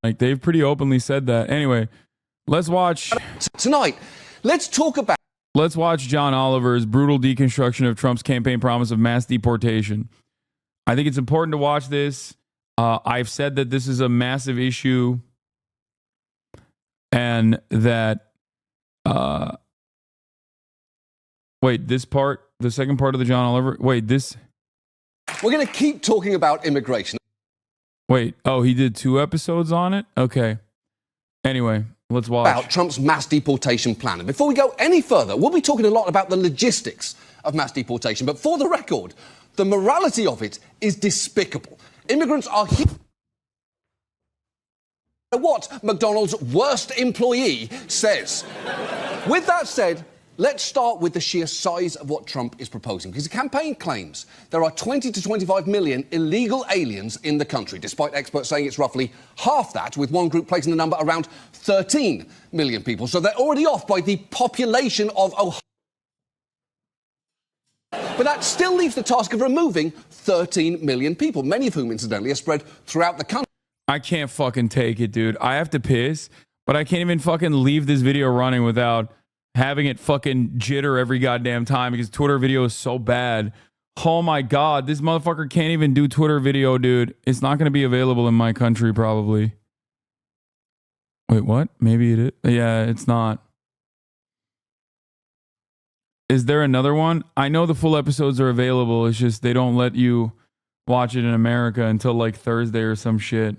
Like, they've pretty openly said that. Anyway, let's watch... Tonight, let's talk about... Let's watch John Oliver's brutal deconstruction of Trump's campaign promise of mass deportation. I think it's important to watch this. I've said that this is a massive issue and that... wait, this part, the second part of the John Oliver... Wait, this... We're going to keep talking about immigration. Wait, oh, he did 2 episodes on it? Okay. Anyway, let's watch. About Trump's mass deportation plan. And before we go any further, we'll be talking a lot about the logistics of mass deportation. But for the record, the morality of it is despicable. Immigrants are here. What McDonald's worst employee says. With that said, let's start with the sheer size of what Trump is proposing, because the campaign claims there are 20 to 25 million illegal aliens in the country, despite experts saying it's roughly half that, with one group placing the number around 13 million people. So they're already off by the population of Ohio. But that still leaves the task of removing 13 million people, many of whom, incidentally, are spread throughout the country. I can't fucking take it, dude. I have to piss, but I can't even fucking leave this video running without having it fucking jitter every goddamn time because Twitter video is so bad. Oh my God, this motherfucker can't even do Twitter video, dude. It's not going to be available in my country, probably. Wait, what? Maybe it is. Yeah, it's not. Is there another one? I know the full episodes are available. It's just they don't let you watch it in America until like Thursday or some shit.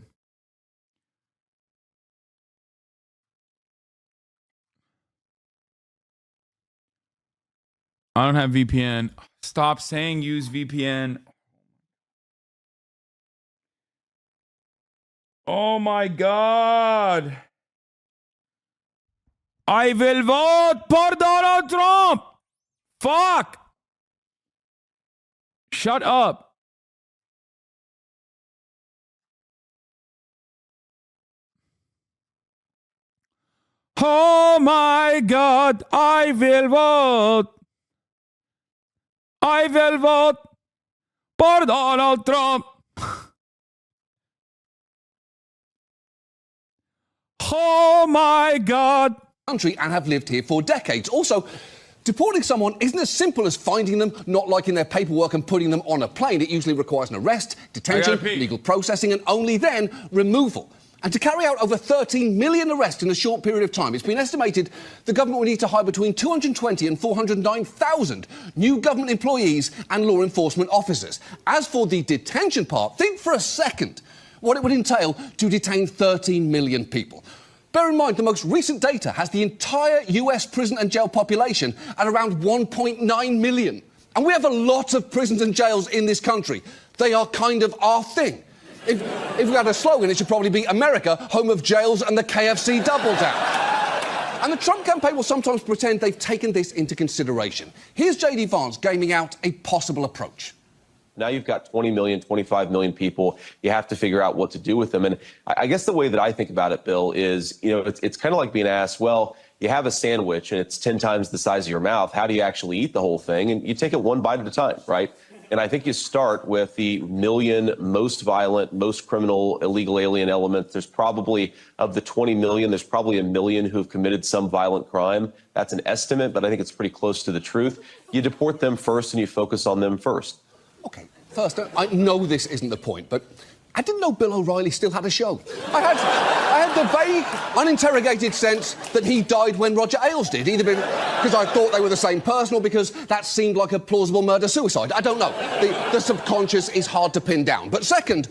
I don't have VPN. Stop saying use VPN. Oh my God. I will vote for Donald Trump. Fuck. Shut up. Oh my God. I will vote. I will vote for Donald Trump. Oh my God. Country and have lived here for decades. Also, deporting someone isn't as simple as finding them, not liking their paperwork and putting them on a plane. It usually requires an arrest, detention, legal processing, and only then removal. And to carry out over 13 million arrests in a short period of time, it's been estimated the government will need to hire between 220 and 409,000 new government employees and law enforcement officers. As for the detention part, think for a second what it would entail to detain 13 million people. Bear in mind, the most recent data has the entire US prison and jail population at around 1.9 million. And we have a lot of prisons and jails in this country. They are kind of our thing. If we had a slogan, it should probably be America, home of jails and the KFC double down. And the Trump campaign will sometimes pretend they've taken this into consideration. Here's J.D. Vance gaming out a possible approach. Now you've got 20 million, 25 million people. You have to figure out what to do with them. And I guess the way that I think about it, Bill, is, you know, it's kind of like being asked, well, you have a sandwich and it's 10 times the size of your mouth. How do you actually eat the whole thing? And you take it one bite at a time, right? And I think you start with the million most violent, most criminal, illegal alien elements. There's probably, of the 20 million, there's probably 1 million who've committed some violent crime. That's an estimate, but I think it's pretty close to the truth. You deport them first and you focus on them first. OK, first, I know this isn't the point, but I didn't know Bill O'Reilly still had a show. I had the vague, uninterrogated sense that he died when Roger Ailes did, either because I thought they were the same person or because that seemed like a plausible murder-suicide. I don't know. The subconscious is hard to pin down. But second,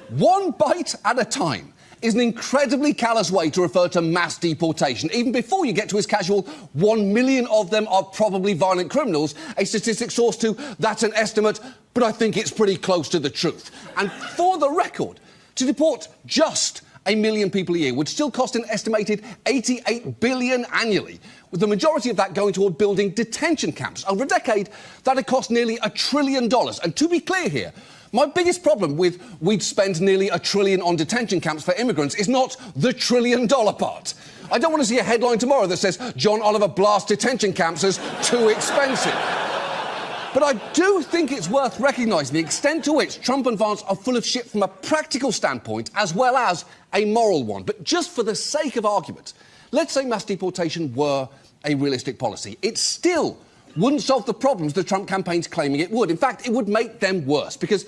one bite at a time is an incredibly callous way to refer to mass deportation. Even before you get to his casual 1 million of them are probably violent criminals, a statistic source to that's an estimate, but I think it's pretty close to the truth. And for the record, to deport just 1 million people a year would still cost an estimated $88 billion annually, with the majority of that going toward building detention camps. Over a decade, that'd cost nearly $1 trillion. And to be clear here, my biggest problem with we'd spend nearly $1 trillion on detention camps for immigrants is not the $1 trillion part. I don't want to see a headline tomorrow that says John Oliver blasts detention camps as too expensive. But I do think it's worth recognising the extent to which Trump and Vance are full of shit from a practical standpoint as well as a moral one. But just for the sake of argument, let's say mass deportation were a realistic policy. It still wouldn't solve the problems the Trump campaign's claiming it would. In fact, it would make them worse because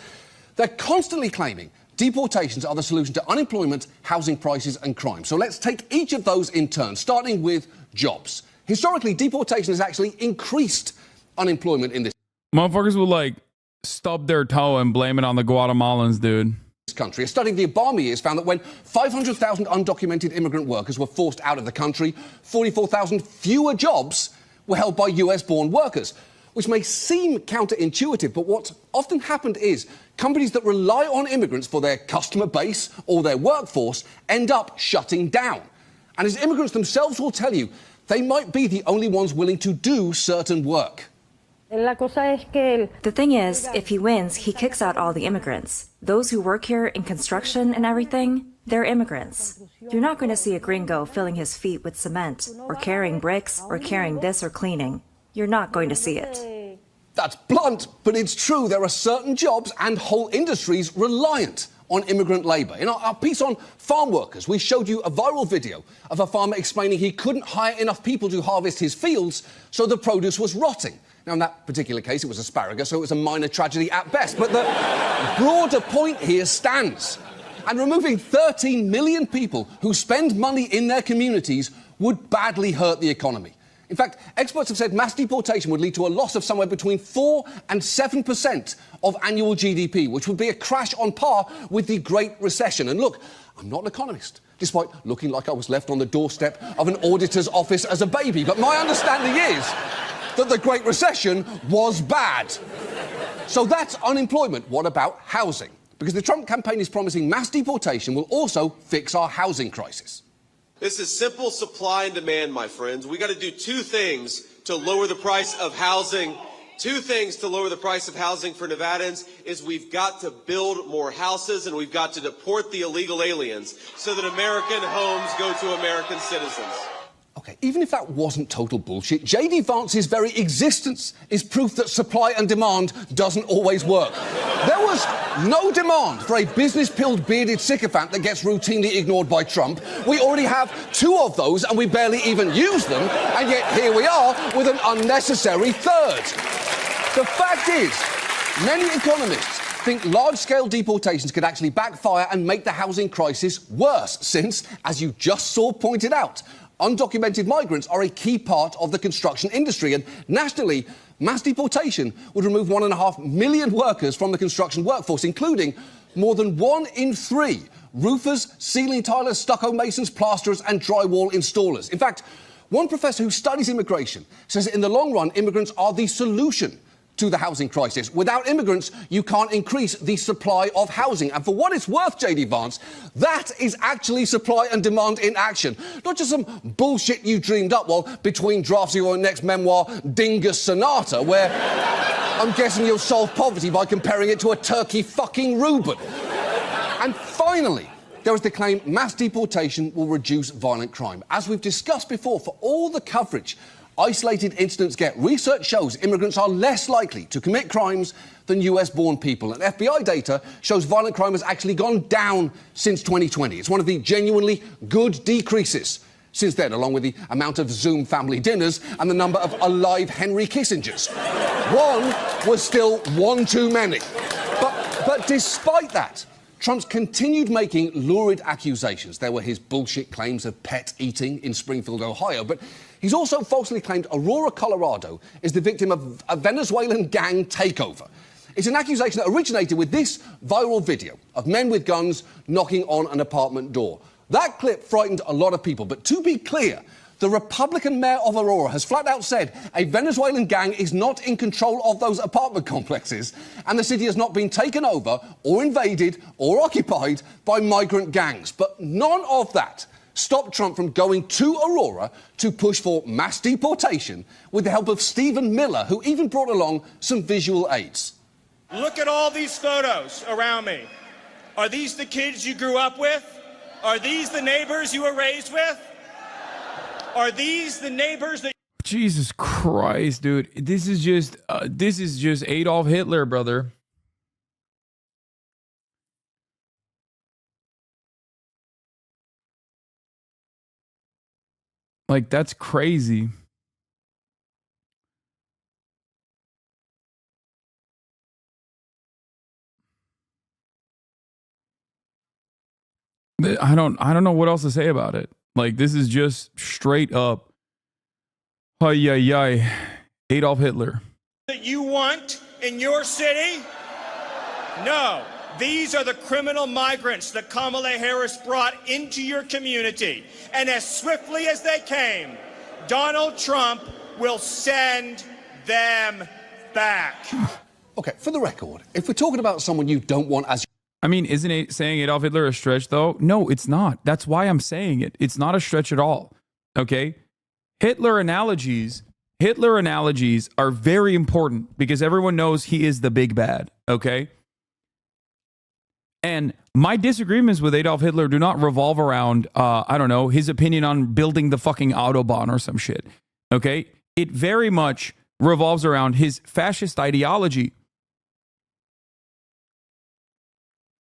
they're constantly claiming deportations are the solution to unemployment, housing prices and crime. So let's take each of those in turn, starting with jobs. Historically, deportation has actually increased unemployment in this Motherfuckers will like stub their toe and blame it on the Guatemalans, dude. country. A study of the Obama years found that when 500,000 undocumented immigrant workers were forced out of the country, 44,000 fewer jobs were held by US-born workers, which may seem counterintuitive, but what often happened is companies that rely on immigrants for their customer base or their workforce end up shutting down. And as immigrants themselves will tell you, they might be the only ones willing to do certain work. The thing is, if he wins, he kicks out all the immigrants. Those who work here in construction and everything, they're immigrants. You're not going to see a gringo filling his feet with cement, or carrying bricks, or carrying this or cleaning. You're not going to see it. That's blunt, but it's true. There are certain jobs and whole industries reliant on immigrant labour. In our piece on farm workers, we showed you a viral video of a farmer explaining he couldn't hire enough people to harvest his fields, so the produce was rotting. Now, in that particular case, it was asparagus, so it was a minor tragedy at best. But the broader point here stands. And removing 13 million people who spend money in their communities would badly hurt the economy. In fact, experts have said mass deportation would lead to a loss of somewhere between 4 and 7% of annual GDP, which would be a crash on par with the Great Recession. And look, I'm not an economist, despite looking like I was left on the doorstep of an auditor's office as a baby. But my understanding is that the Great Recession was bad. So that's unemployment. What about housing? Because the Trump campaign is promising mass deportation will also fix our housing crisis. This is simple supply and demand, my friends. We got to do two things to lower the price of housing. Two things to lower the price of housing for Nevadans is we've got to build more houses and we've got to deport the illegal aliens so that American homes go to American citizens. OK, even if that wasn't total bullshit, J.D. Vance's very existence is proof that supply and demand doesn't always work. There was no demand for a business-pilled, bearded sycophant that gets routinely ignored by Trump. We already have two of those, and we barely even use them, and yet here we are with an unnecessary third. The fact is, many economists think large-scale deportations could actually backfire and make the housing crisis worse, since, as you just saw pointed out, undocumented migrants are a key part of the construction industry, and nationally, mass deportation would remove 1.5 million workers from the construction workforce, including more than 1 in 3 roofers, ceiling tilers, stucco masons, plasterers and drywall installers. In fact, one professor who studies immigration says that in the long run, immigrants are the solution to the housing crisis. Without immigrants, you can't increase the supply of housing. And for what it's worth, J.D. Vance, that is actually supply and demand in action. Not just some bullshit you dreamed up while between drafts of your next memoir, Dingus Sonata, where I'm guessing you'll solve poverty by comparing it to a turkey fucking Reuben. And finally, there is the claim mass deportation will reduce violent crime. As we've discussed before, for all the coverage isolated incidents get, research shows immigrants are less likely to commit crimes than US-born people. And FBI data shows violent crime has actually gone down since 2020. It's one of the genuinely good decreases since then, along with the amount of Zoom family dinners and the number of alive Henry Kissingers. One was still one too many. But despite that, Trump's continued making lurid accusations. There were his bullshit claims of pet eating in Springfield, Ohio, but he's also falsely claimed Aurora, Colorado is the victim of a Venezuelan gang takeover. It's an accusation that originated with this viral video of men with guns knocking on an apartment door. That clip frightened a lot of people, but to be clear, the Republican mayor of Aurora has flat out said a Venezuelan gang is not in control of those apartment complexes, and the city has not been taken over or invaded or occupied by migrant gangs. But none of that stopped Trump from going to Aurora to push for mass deportation with the help of Stephen Miller, who even brought along some visual aids. Look at all these photos around me. Are these the kids you grew up with? Are these the neighbors you were raised with? Are these the neighbors that... Jesus Christ, dude. This is just Adolf Hitler, brother. Like, that's crazy. I don't know what else to say about it. Like, this is just straight up Adolf Hitler. That you want in your city? No. These are the criminal migrants that Kamala Harris brought into your community. And as swiftly as they came, Donald Trump will send them back. Okay, for the record, if we're talking about someone you don't want as... I mean, isn't saying Adolf Hitler a stretch, though? No, it's not. That's why I'm saying it. It's not a stretch at all. Okay? Hitler analogies are very important because everyone knows he is the big bad. Okay? And my disagreements with Adolf Hitler do not revolve around, I don't know, his opinion on building the fucking Autobahn or some shit. Okay? It very much revolves around his fascist ideology.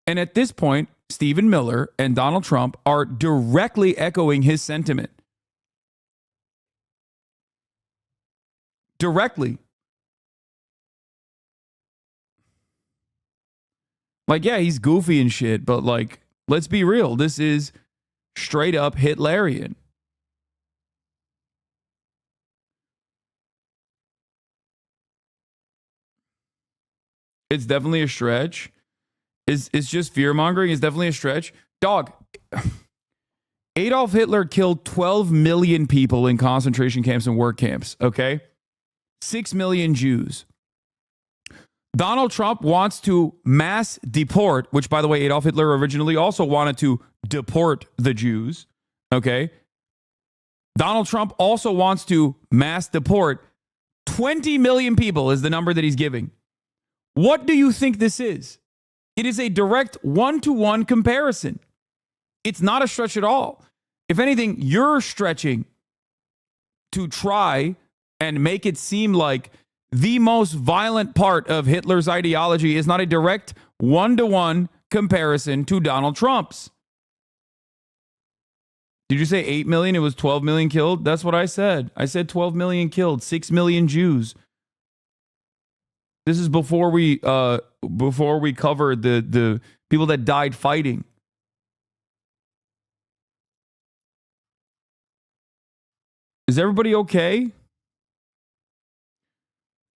And at this point, Stephen Miller and Donald Trump are directly echoing his sentiment. Directly. Like, yeah, he's goofy and shit, but like, let's be real. This is straight up Hitlerian. It's definitely a stretch. It's just fear-mongering. It's definitely a stretch. Dog, Adolf Hitler killed 12 million people in concentration camps and work camps, okay? 6 million Jews. Donald Trump wants to mass deport, which, by the way, Adolf Hitler originally also wanted to deport the Jews, okay? Donald Trump also wants to mass deport 20 million people is the number that he's giving. What do you think this is? It is a direct one-to-one comparison. It's not a stretch at all. If anything, you're stretching to try and make it seem like the most violent part of Hitler's ideology is not a direct one-to-one comparison to Donald Trump's. Did you say 8 million? It was 12 million killed? That's what I said. I said 12 million killed, 6 million Jews. This is before we covered the people that died fighting. Is everybody okay?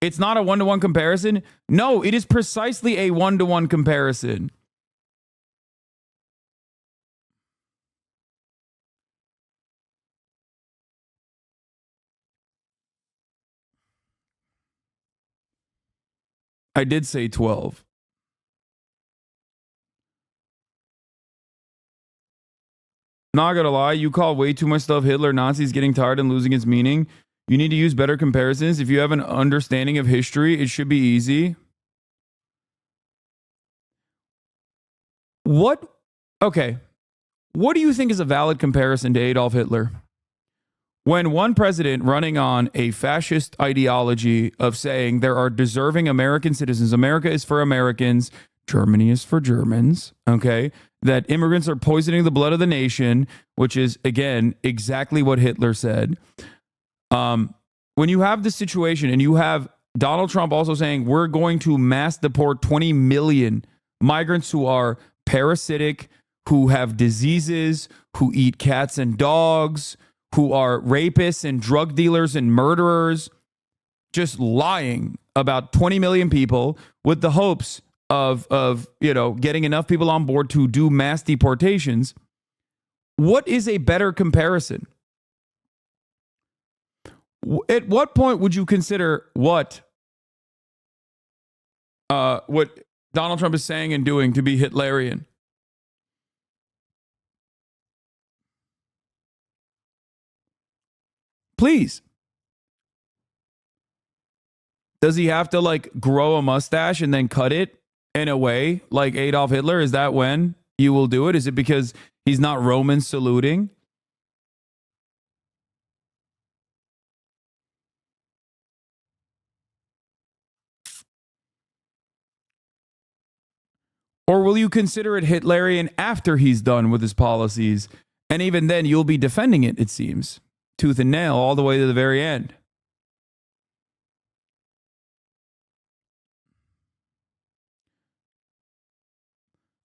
It's not a one-to-one comparison. No, it is precisely a one-to-one comparison. I did say 12. Not gonna lie, you call way too much stuff Hitler, Nazis getting tired and losing its meaning. You need to use better comparisons. If you have an understanding of history, it should be easy. Okay. What do you think is a valid comparison to Adolf Hitler? When one president running on a fascist ideology of saying there are deserving American citizens, America is for Americans, Germany is for Germans, okay? That immigrants are poisoning the blood of the nation, which is, again, exactly what Hitler said. When you have this situation and you have Donald Trump also saying we're going to mass deport 20 million migrants who are parasitic, who have diseases, who eat cats and dogs, who are rapists and drug dealers and murderers, just lying about 20 million people with the hopes of getting enough people on board to do mass deportations. What is a better comparison? At what point would you consider what Donald Trump is saying and doing to be Hitlerian? Please. Does he have to like grow a mustache and then cut it in a way like Adolf Hitler? Is that when you will do it? Is it because he's not Roman saluting? Or will you consider it Hitlerian after he's done with his policies? And even then, you'll be defending it, it seems, tooth and nail all the way to the very end.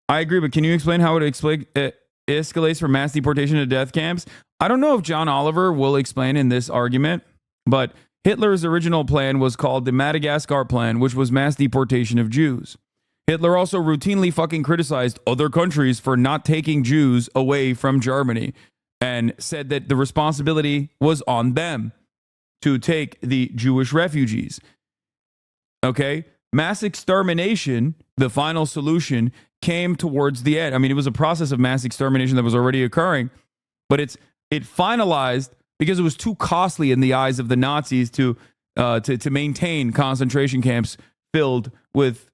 I agree, but can you explain how it escalates from mass deportation to death camps? I don't know if John Oliver will explain in this argument, but Hitler's original plan was called the Madagascar Plan, which was mass deportation of Jews. Hitler also routinely fucking criticized other countries for not taking Jews away from Germany and said that the responsibility was on them to take the Jewish refugees. Okay? Mass extermination, the final solution, came towards the end. I mean, it was a process of mass extermination that was already occurring, but it finalized because it was too costly in the eyes of the Nazis to maintain concentration camps filled with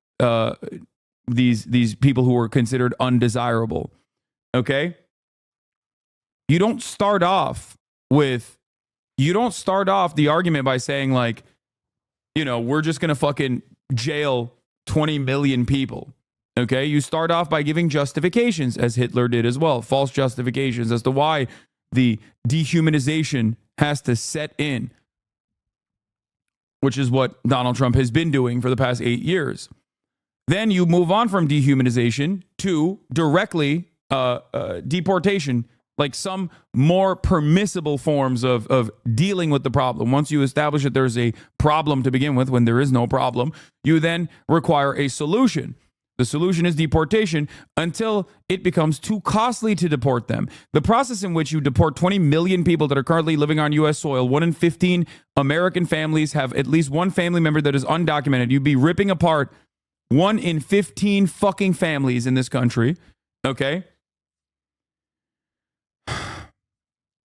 these people who were considered undesirable. Okay? You don't start off the argument by saying, like, you know, we're just going to fucking jail 20 million people. Okay? You start off by giving justifications, as Hitler did as well, false justifications as to why the dehumanization has to set in, which is what Donald Trump has been doing for the past 8 years. Then you move on from dehumanization to directly deportation, like some more permissible forms of dealing with the problem. Once you establish that there's a problem to begin with, when there is no problem, you then require a solution. The solution is deportation until it becomes too costly to deport them. The process in which you deport 20 million people that are currently living on U.S. soil, 1 in 15 American families have at least one family member that is undocumented. You'd be ripping apart 1 in 15 fucking families in this country, okay?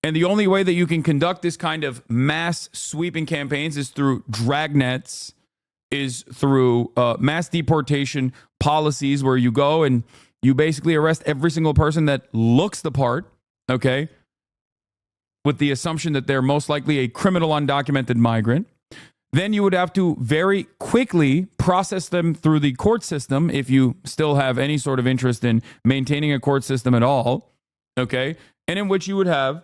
And the only way that you can conduct this kind of mass sweeping campaigns is through dragnets, is through mass deportation policies where you go and you basically arrest every single person that looks the part, okay, with the assumption that they're most likely a criminal undocumented migrant. Then you would have to very quickly process them through the court system if you still have any sort of interest in maintaining a court system at all, okay, and in which you would have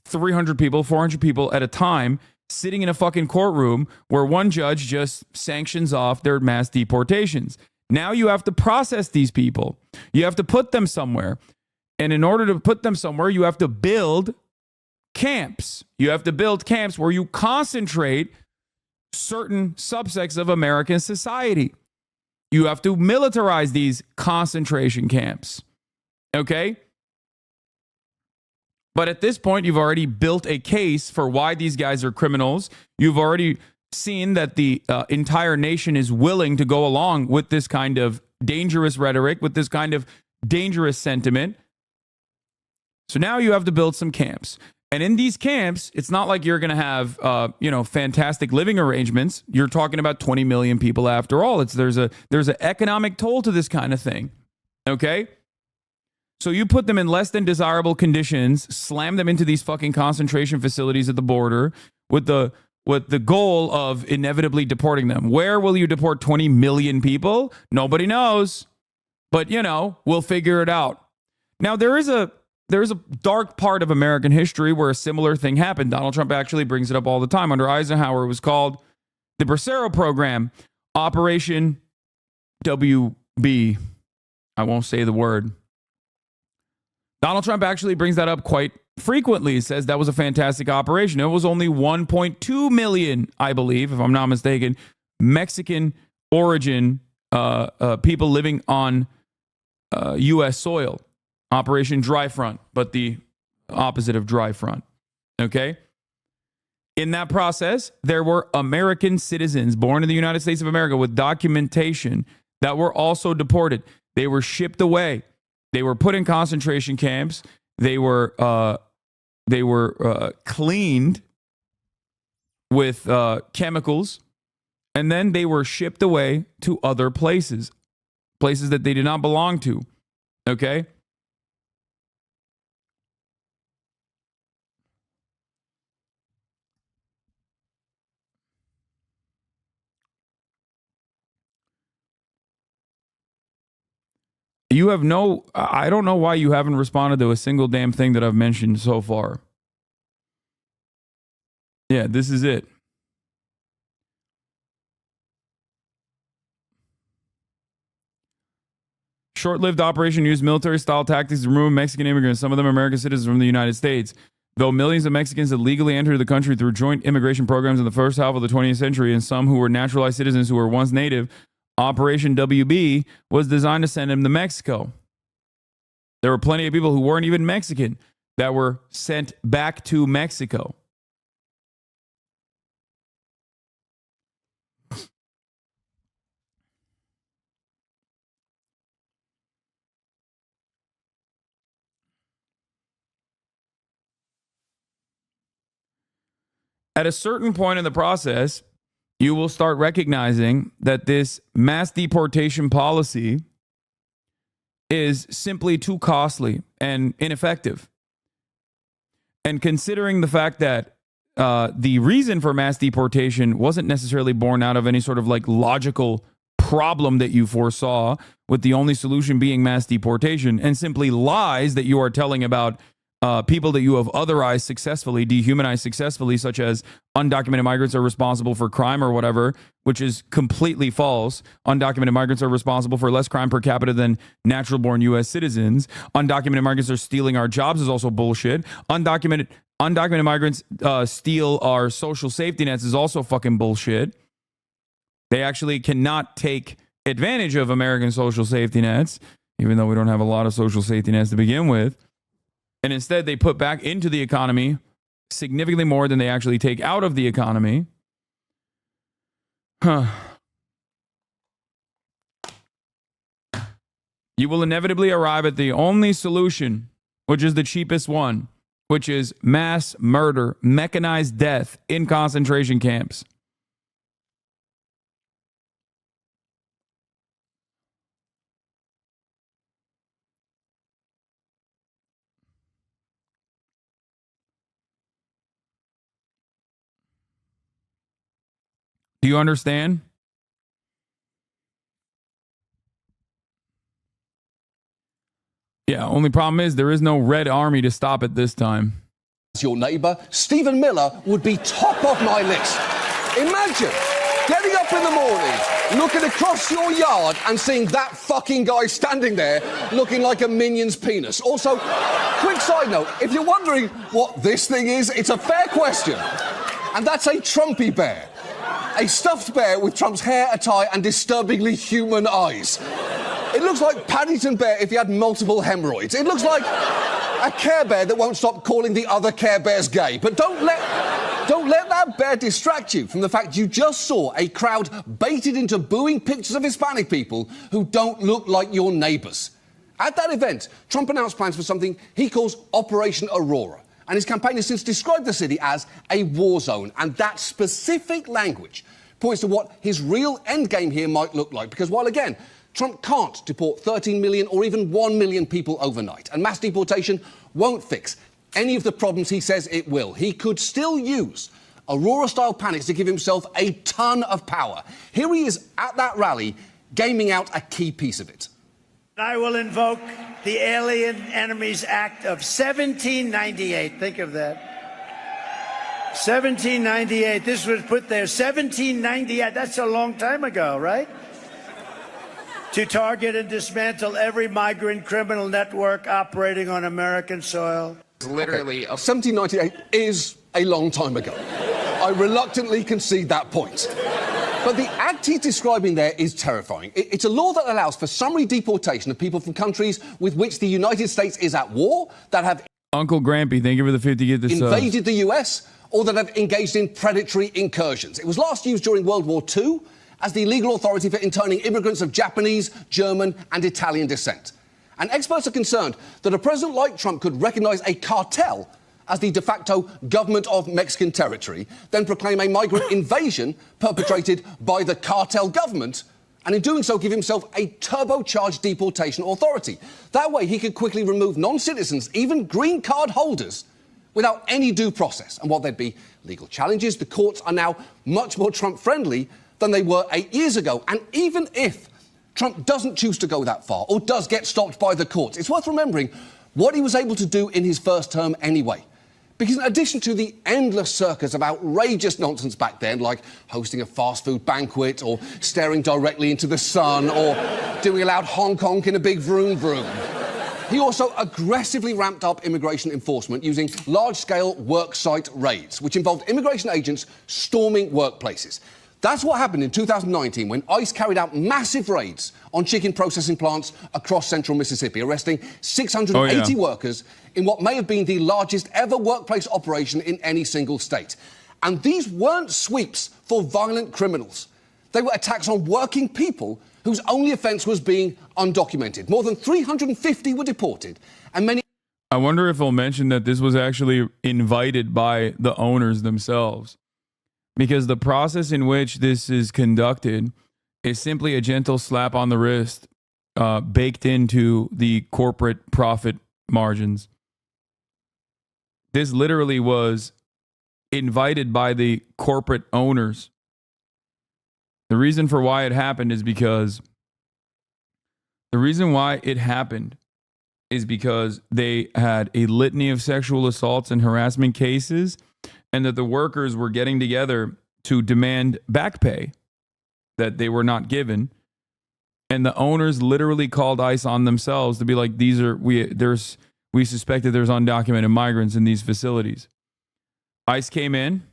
300 people, 400 people at a time sitting in a fucking courtroom where one judge just sanctions off their mass deportations. Now you have to process these people. You have to put them somewhere. And in order to put them somewhere, you have to build camps. You have to build camps where you concentrate certain subsects of American society. You have to militarize these concentration camps. Okay? But at this point, you've already built a case for why these guys are criminals. You've already seen that the entire nation is willing to go along with this kind of dangerous rhetoric, with this kind of dangerous sentiment. So now you have to build some camps. And in these camps, it's not like you're going to have, fantastic living arrangements. You're talking about 20 million people after all. There's an economic toll to this kind of thing. Okay? So you put them in less than desirable conditions, slam them into these fucking concentration facilities at the border with the goal of inevitably deporting them. Where will you deport 20 million people? Nobody knows. But, we'll figure it out. Now, there is a dark part of American history where a similar thing happened. Donald Trump actually brings it up all the time. Under Eisenhower, it was called the Bracero Program, Operation WB. I won't say the word. Donald Trump actually brings that up quite frequently. He says that was a fantastic operation. It was only 1.2 million, I believe, if I'm not mistaken, Mexican origin people living on U.S. soil. Operation Dry Front, but the opposite of Dry Front. Okay? In that process, there were American citizens born in the United States of America with documentation that were also deported. They were shipped away. They were put in concentration camps. They were cleaned with chemicals, and then they were shipped away to other places that they did not belong to. Okay? You have no, I don't know why you haven't responded to a single damn thing that I've mentioned so far. Yeah, this is it. Short-lived operation used military-style tactics to remove Mexican immigrants, some of them American citizens from the United States. Though millions of Mexicans had legally entered the country through joint immigration programs in the first half of the 20th century, and some who were naturalized citizens who were once native, Operation WB was designed to send them to Mexico. There were plenty of people who weren't even Mexican that were sent back to Mexico. At a certain point in the process, you will start recognizing that this mass deportation policy is simply too costly and ineffective. And considering the fact that the reason for mass deportation wasn't necessarily born out of any sort of like logical problem that you foresaw, with the only solution being mass deportation, and simply lies that you are telling about people that you have otherized successfully, dehumanized successfully, such as undocumented migrants are responsible for crime or whatever, which is completely false. Undocumented migrants are responsible for less crime per capita than natural-born U.S. citizens. Undocumented migrants are stealing our jobs is also bullshit. Undocumented migrants steal our social safety nets is also fucking bullshit. They actually cannot take advantage of American social safety nets, even though we don't have a lot of social safety nets to begin with. And instead, they put back into the economy significantly more than they actually take out of the economy. You will inevitably arrive at the only solution, which is the cheapest one, which is mass murder, mechanized death in concentration camps. Do you understand? Yeah, only problem is there is no Red Army to stop it this time. Your neighbour, Stephen Miller, would be top of my list. Imagine getting up in the morning, looking across your yard and seeing that fucking guy standing there looking like a minion's penis. Also, quick side note, if you're wondering what this thing is, it's a fair question. And that's a Trumpy bear. A stuffed bear with Trump's hair, attire and disturbingly human eyes. It looks like Paddington Bear if he had multiple hemorrhoids. It looks like a Care Bear that won't stop calling the other Care Bears gay. But don't let that bear distract you from the fact you just saw a crowd baited into booing pictures of Hispanic people who don't look like your neighbours. At that event, Trump announced plans for something he calls Operation Aurora. And his campaign has since described the city as a war zone. And that specific language points to what his real endgame here might look like. Because while, again, Trump can't deport 13 million or even 1 million people overnight, and mass deportation won't fix any of the problems he says it will, he could still use Aurora-style panics to give himself a ton of power. Here he is at that rally, gaming out a key piece of it. I will invoke the Alien Enemies Act of 1798. Think of that. 1798. This was put there. 1798. That's a long time ago, right? To target and dismantle every migrant criminal network operating on American soil. Literally. Okay. 1798 is a long time ago. I reluctantly concede that point. But the act he's describing there is terrifying. It's a law that allows for summary deportation of people from countries with which the United States is at war, that have Uncle Grampy, thank you for the 50 get this invaded the US, or that have engaged in predatory incursions. It was last used during World War II as the legal authority for interning immigrants of Japanese, German and Italian descent. And experts are concerned that a president like Trump could recognise a cartel as the de facto government of Mexican territory, then proclaim a migrant invasion perpetrated by the cartel government, and in doing so give himself a turbocharged deportation authority. That way he could quickly remove non-citizens, even green card holders, without any due process. And while there'd be legal challenges, the courts are now much more Trump-friendly than they were 8 years ago. And even if Trump doesn't choose to go that far or does get stopped by the courts, it's worth remembering what he was able to do in his first term anyway. Because in addition to the endless circus of outrageous nonsense back then, like hosting a fast food banquet or staring directly into the sun or doing a loud honk honk in a big vroom vroom, he also aggressively ramped up immigration enforcement using large-scale worksite raids, which involved immigration agents storming workplaces. That's what happened in 2019 when ICE carried out massive raids on chicken processing plants across central Mississippi, arresting 680 workers in what may have been the largest ever workplace operation in any single state. And these weren't sweeps for violent criminals. They were attacks on working people whose only offence was being undocumented. More than 350 were deported, and many... I wonder if they'll mention that this was actually invited by the owners themselves. Because the process in which this is conducted is simply a gentle slap on the wrist baked into the corporate profit margins. This literally was invited by the corporate owners. The reason for why it happened is because they had a litany of sexual assaults and harassment cases, and that the workers were getting together to demand back pay that they were not given. And the owners literally called ICE on themselves to be like, we suspect that there's undocumented migrants in these facilities. ICE came in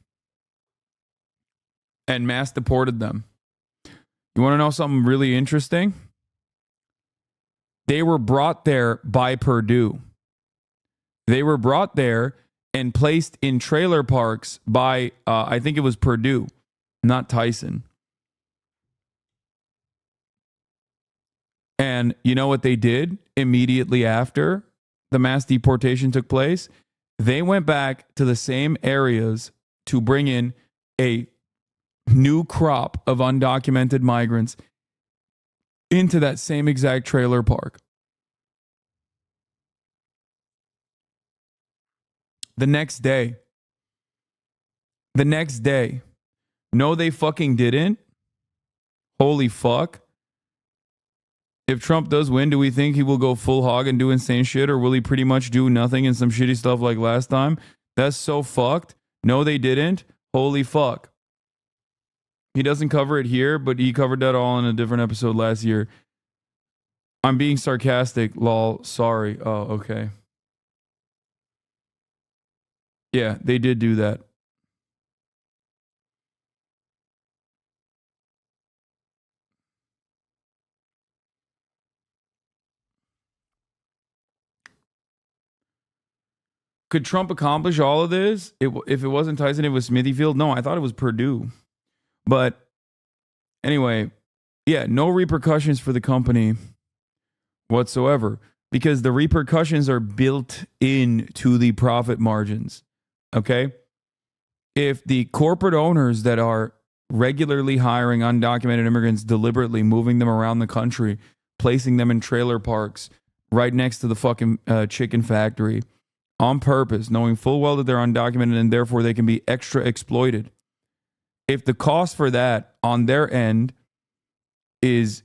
and mass deported them. You want to know something really interesting? They were brought there by Purdue. They were brought there and placed in trailer parks by, I think it was Purdue, not Tyson. And you know what they did immediately after the mass deportation took place? They went back to the same areas to bring in a new crop of undocumented migrants into that same exact trailer park. The next day. No, they fucking didn't. Holy fuck. If Trump does win, do we think he will go full hog and do insane shit, or will he pretty much do nothing and some shitty stuff like last time? That's so fucked. No, they didn't. Holy fuck. He doesn't cover it here, but he covered that all in a different episode last year. I'm being sarcastic, lol. Sorry. Oh, okay. Yeah, they did do that. Could Trump accomplish all of this? If it wasn't Tyson, it was Smithyfield? No, I thought it was Purdue. But anyway, yeah, no repercussions for the company whatsoever, because the repercussions are built into the profit margins. Okay? If the corporate owners that are regularly hiring undocumented immigrants, deliberately moving them around the country, placing them in trailer parks right next to the fucking chicken factory on purpose, knowing full well that they're undocumented and therefore they can be extra exploited. If the cost for that on their end is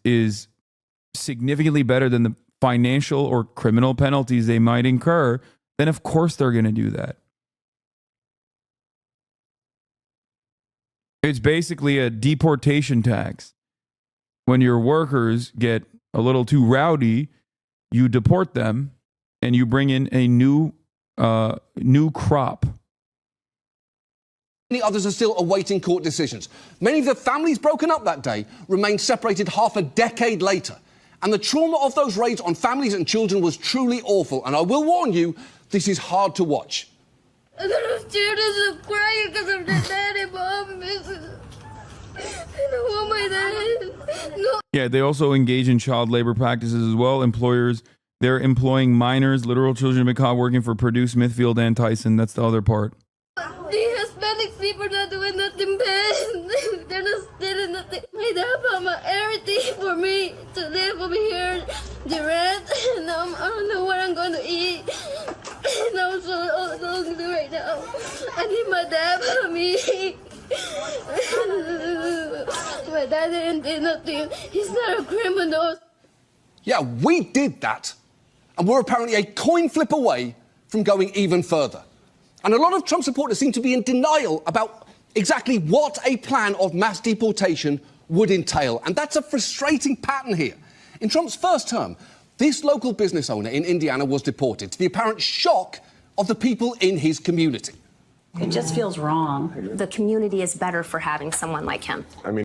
significantly better than the financial or criminal penalties they might incur, then of course they're going to do that. It's basically a deportation tax. When your workers get a little too rowdy, you deport them and you bring in a new crop. Many others are still awaiting court decisions. Many of the families broken up that day remain separated half a decade later. And the trauma of those raids on families and children was truly awful. And I will warn you, this is hard to watch. I'm students are crying because of their daddy, mom. I don't want my dad. No. Yeah, they also engage in child labor practices as well. Employers, they're employing minors, literal children to be caught working for Purdue, Smithfield, and Tyson. That's the other part. The Hispanic people are not doing nothing bad. They're not stealing nothing. My dad bought everything for me to live over here. The rent, and I don't know what I'm going to eat. And I'm so hungry right now. I need my dad for me. my dad didn't do nothing. He's not a criminal. Yeah, we did that, and we're apparently a coin flip away from going even further. And a lot of Trump supporters seem to be in denial about exactly what a plan of mass deportation would entail. And that's a frustrating pattern here. In Trump's first term, this local business owner in Indiana was deported, to the apparent shock of the people in his community. It just feels wrong. The community is better for having someone like him. I mean,